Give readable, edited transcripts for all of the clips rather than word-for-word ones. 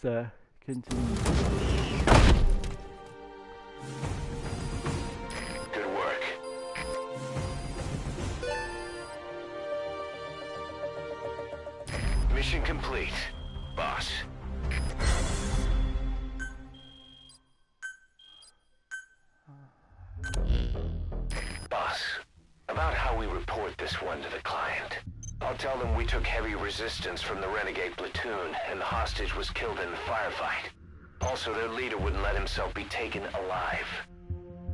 continue. Good work. Mission complete, boss. Boss, about how we report this one to the client. I'll tell them we took heavy resistance from the renegade platoon, and the hostage was killed in the firefight. Also, their leader wouldn't let himself be taken alive.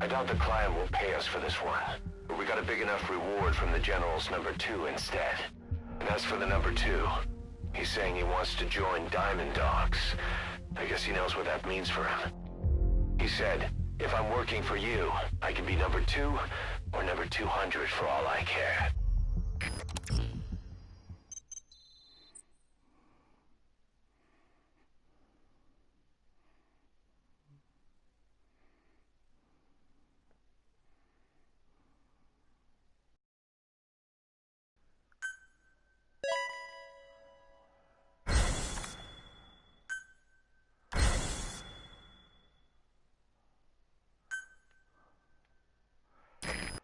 I doubt the client will pay us for this one, but we got a big enough reward from the General's #2 instead. And as for the #2, he's saying he wants to join Diamond Dogs. I guess he knows what that means for him. He said, if I'm working for you, I can be #2 or #200 for all I care.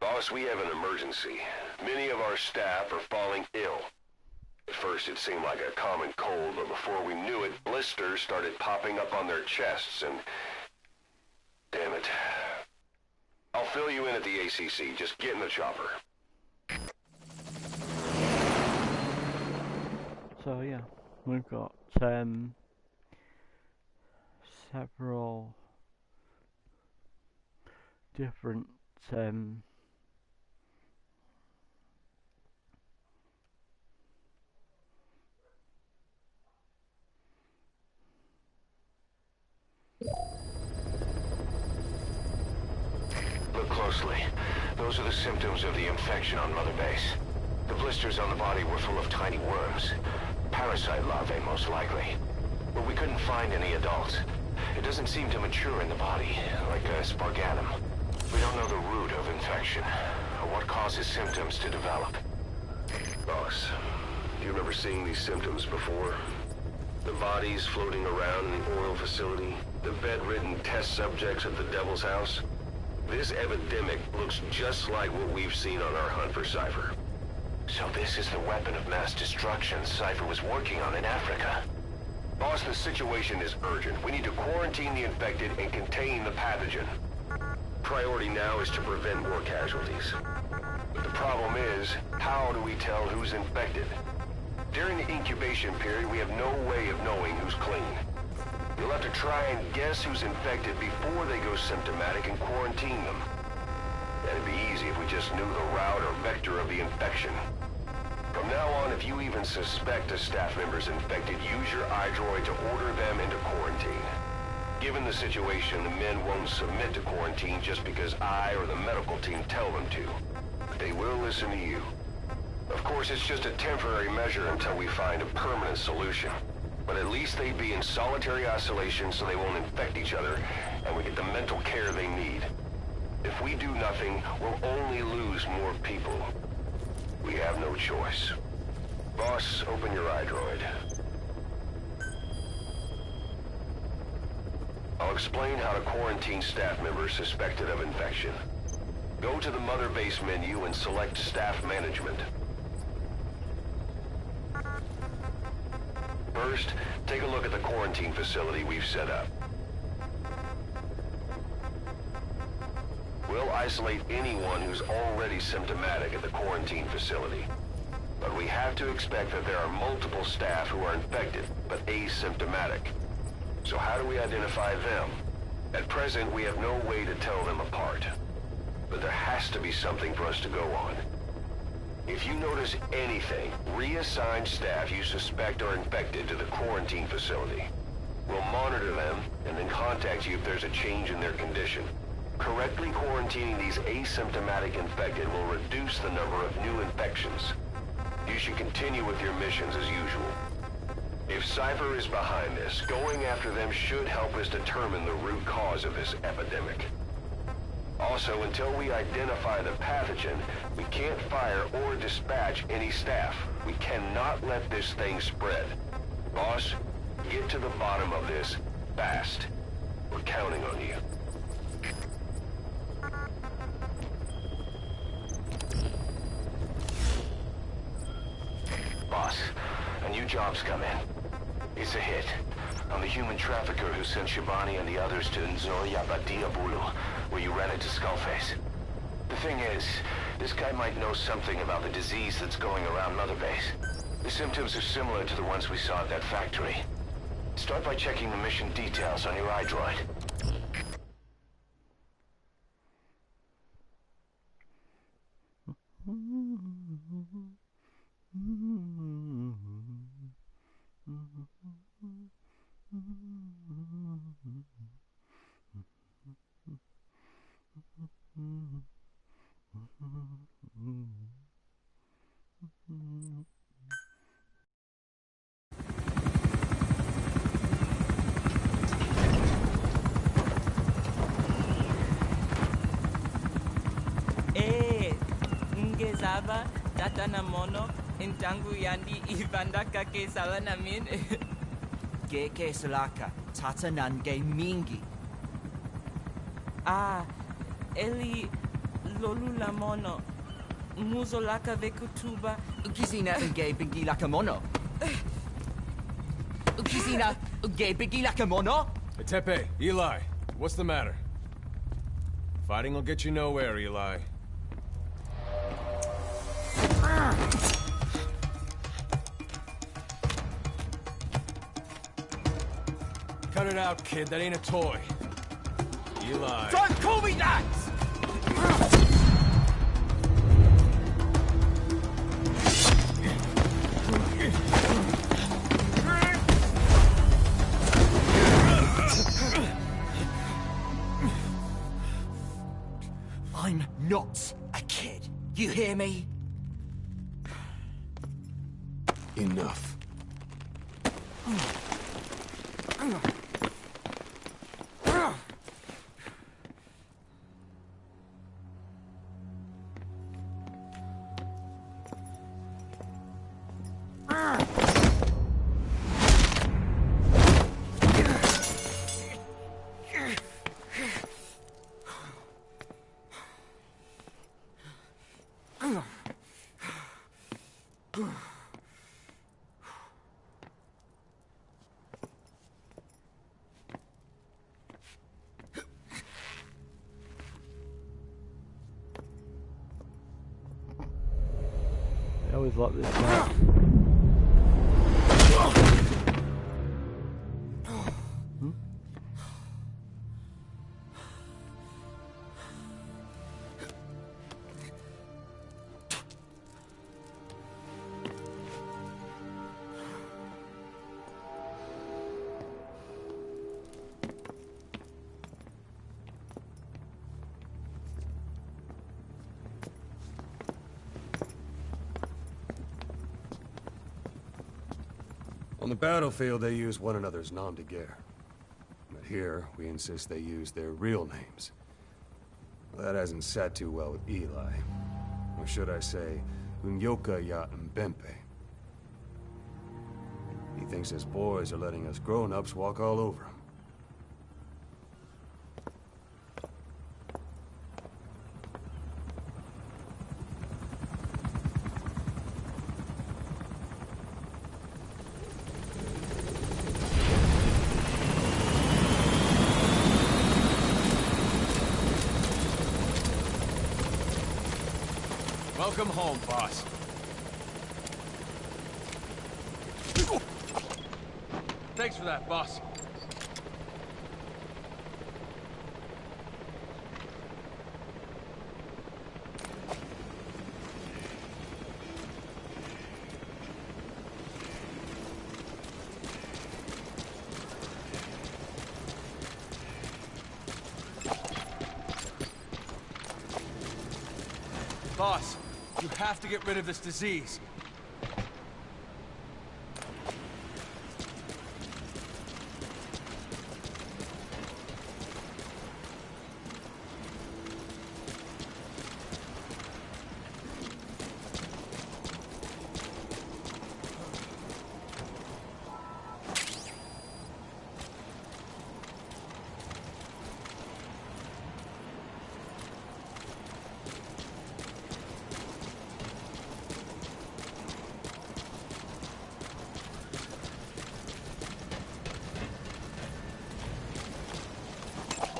Boss, we have an emergency. Many of our staff are falling ill. At first it seemed like a common cold, but before we knew it, blisters started popping up on their chests and... Damn it. I'll fill you in at the ACC. Just get in the chopper. So yeah, we've got several different Look closely. Those are the symptoms of the infection on Mother Base. The blisters on the body were full of tiny worms. Parasite larvae, most likely. But we couldn't find any adults. It doesn't seem to mature in the body, like a spargatum. We don't know the root of infection, or what causes symptoms to develop. Boss, do you remember seeing these symptoms before? The bodies floating around in the oil facility, the bedridden test subjects at the Devil's House. This epidemic looks just like what we've seen on our hunt for Cypher. So this is the weapon of mass destruction Cypher was working on in Africa. Boss, the situation is urgent. We need to quarantine the infected and contain the pathogen. Priority now is to prevent more casualties. But the problem is, how do we tell who's infected? During the incubation period, we have no way of knowing who's clean. You'll have to try and guess who's infected before they go symptomatic and quarantine them. That'd be easy if we just knew the route or vector of the infection. From now on, if you even suspect a staff member's infected, use your iDroid to order them into quarantine. Given the situation, the men won't submit to quarantine just because I or the medical team tell them to. But they will listen to you. Of course, it's just a temporary measure until we find a permanent solution. But at least they'd be in solitary isolation so they won't infect each other, and we get the mental care they need. If we do nothing, we'll only lose more people. We have no choice. Boss, open your iDroid. I'll explain how to quarantine staff members suspected of infection. Go to the Mother Base menu and select Staff Management. First, take a look at the quarantine facility we've set up. We'll isolate anyone who's already symptomatic at the quarantine facility. But we have to expect that there are multiple staff who are infected, but asymptomatic. So how do we identify them? At present, we have no way to tell them apart. But there has to be something for us to go on. If you notice anything, reassign staff you suspect are infected to the quarantine facility. We'll monitor them and then contact you if there's a change in their condition. Correctly quarantining these asymptomatic infected will reduce the number of new infections. You should continue with your missions as usual. If Cypher is behind this, going after them should help us determine the root cause of this epidemic. Also, until we identify the pathogen, we can't fire or dispatch any staff. We cannot let this thing spread. Boss, Get to the bottom of this, fast. We're counting on you. Boss, a new job's come in. It's a hit. On the human trafficker who sent Shabani and the others to Nzoya Badia Bulu, where you ran into Skullface. The thing is, this guy might know something about the disease that's going around Mother Base. The symptoms are similar to the ones we saw at that factory. Start by checking the mission details on your iDroid. Ngezaba tata na mono intangu yandi ibanda kake sawa namin. Geke salaka tata nange mingi. Eli lolu la mono muzo laka vekutuba. Ukizina nge bingi laka mono. Ukizina nge bingi laka mono. Hey, Tepe, Eli, what's the matter? Fighting will get you nowhere, Eli. Cut it out, kid. That ain't a toy. Eli. Don't call me that! I'm not a kid. You hear me? Enough. I always like this map. On the battlefield, they use one another's nom de guerre. But here, we insist they use their real names. Well, that hasn't sat too well with Eli. Or should I say, Unyoka ya Mbempe. He thinks his boys are letting us grown-ups walk all over him. Welcome home, boss. Thanks for that, boss. Boss, you have to get rid of this disease.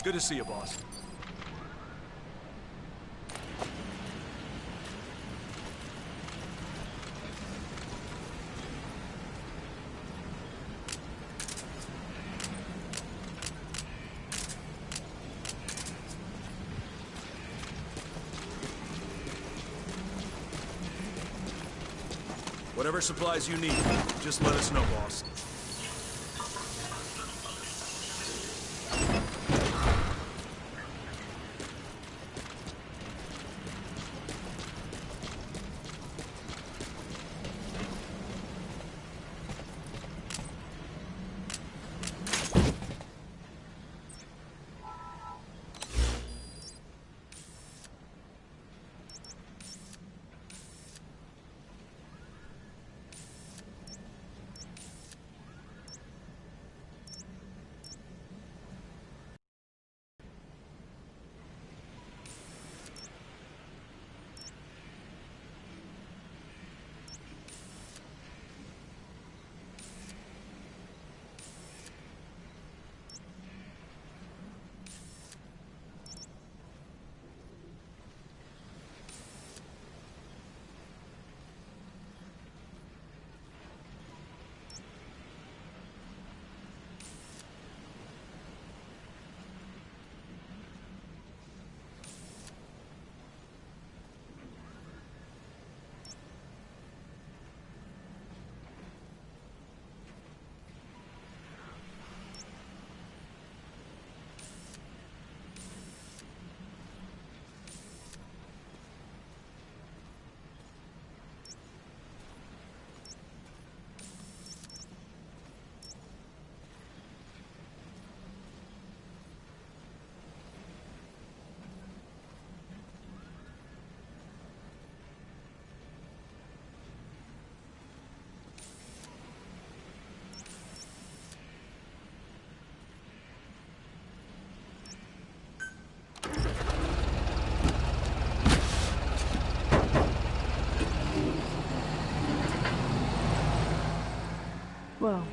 Good to see you, boss. Whatever supplies you need, just let us know, boss. Well.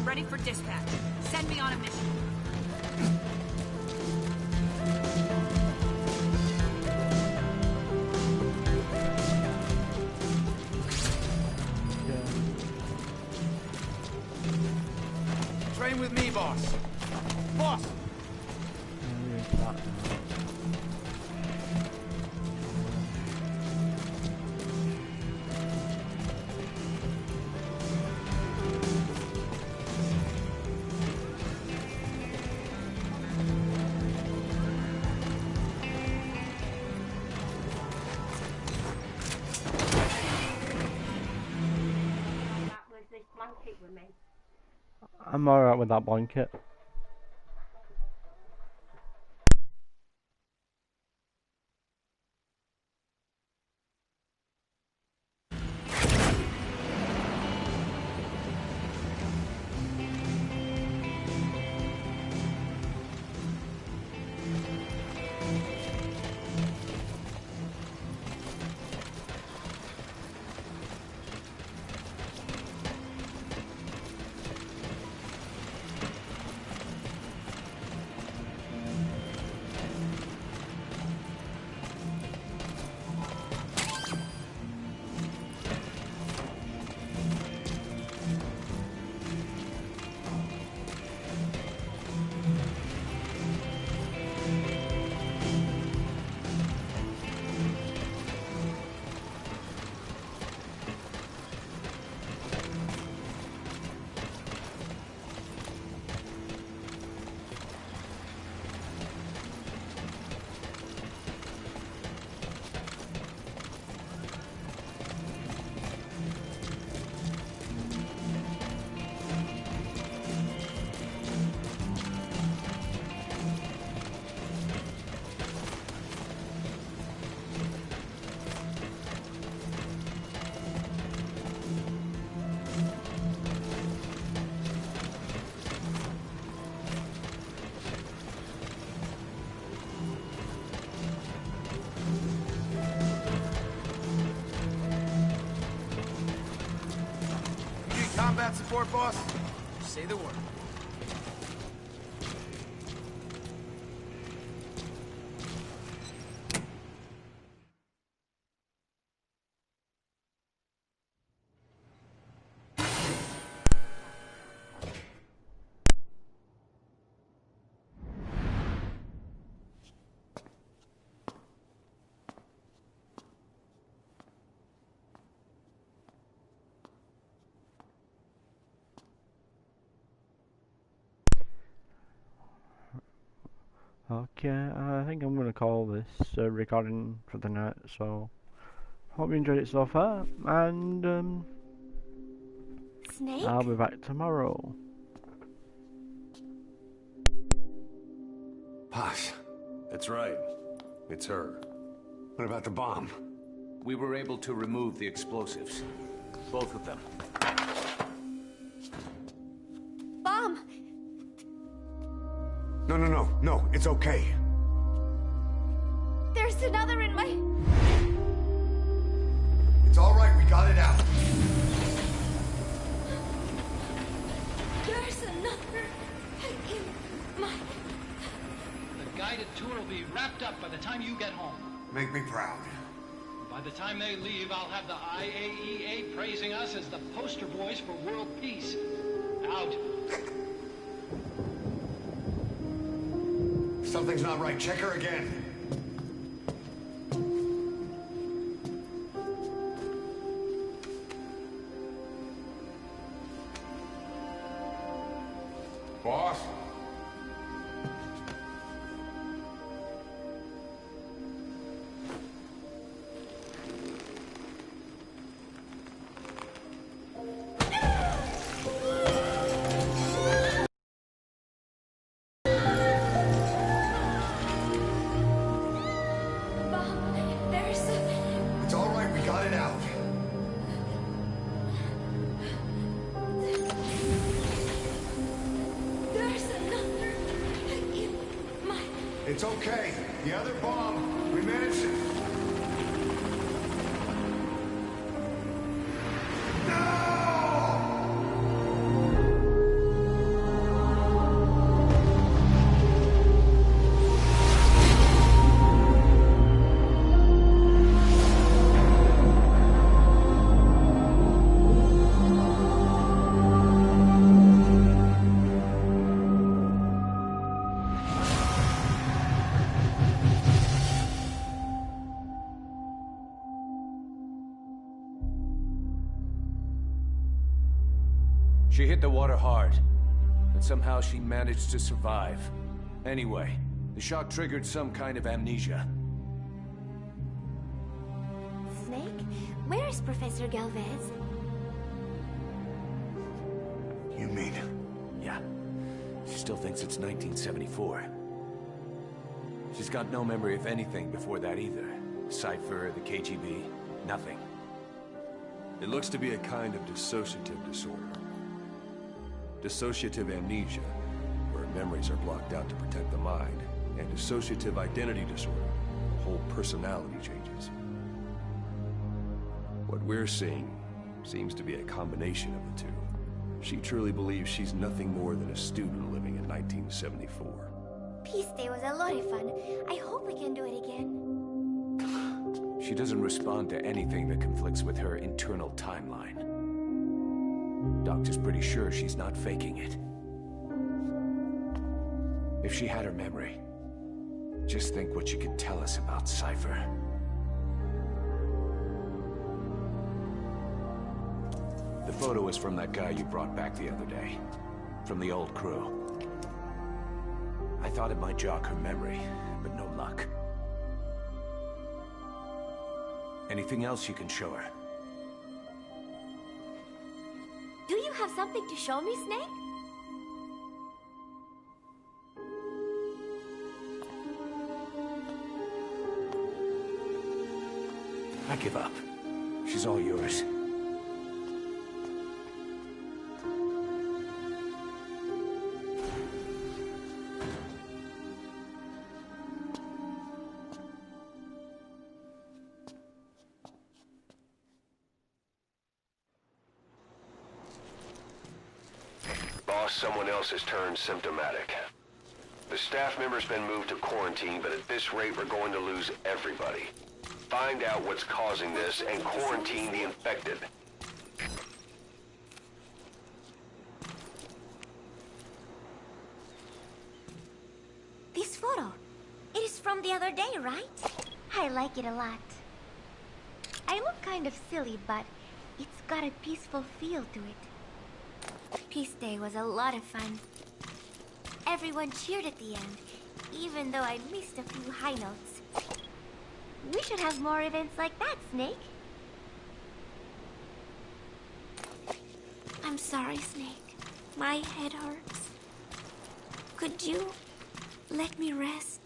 Ready for dispatch. Send me on a mission. Train with me, boss. Boss! I'm alright with that blanket. for, boss? Say the word. Okay, I think I'm gonna call this recording for the night. So, hope you enjoyed it so far, and Snake? I'll be back tomorrow. Posh. That's right. It's her. What about the bomb? We were able to remove the explosives. Both of them. Bomb! No, it's okay. There's another in my... It's all right, we got it out. There's another in my... The guided tour will be wrapped up by the time you get home. Make me proud. By the time they leave, I'll have the IAEA praising us as the poster boys for world peace. Out. Something's not right. Check her again. Boss? Bomb, there's... It's all right, we got it out. There's another in my... It's okay. The other bomb, we managed it. She hit the water hard, but somehow she managed to survive. Anyway, the shock triggered some kind of amnesia. Snake? Where is Professor Galvez? You mean? Yeah, she still thinks it's 1974. She's got no memory of anything before that either. Cypher, the KGB, nothing. It looks to be a kind of dissociative disorder. Dissociative amnesia, where memories are blocked out to protect the mind, and dissociative identity disorder, the whole personality changes. What we're seeing seems to be a combination of the two. She truly believes she's nothing more than a student living in 1974. Peace Day was a lot of fun. I hope we can do it again. She doesn't respond to anything that conflicts with her internal timeline. Doctor's pretty sure she's not faking it. If she had her memory, just think what she could tell us about Cypher. The photo is from that guy you brought back the other day. From the old crew. I thought it might jog her memory, but no luck. Anything else you can show her? Do you have something to show me, Snake? I give up. She's all yours. boss, someone else has turned symptomatic. The staff member's been moved to quarantine, but at this rate we're going to lose everybody. Find out what's causing this and quarantine the infected. This photo, it is from the other day, right? I like it a lot. I look kind of silly, but it's got a peaceful feel to it. Peace Day was a lot of fun. Everyone cheered at the end, even though I missed a few high notes. We should have more events like that, Snake. I'm sorry, Snake. My head hurts. Could you let me rest?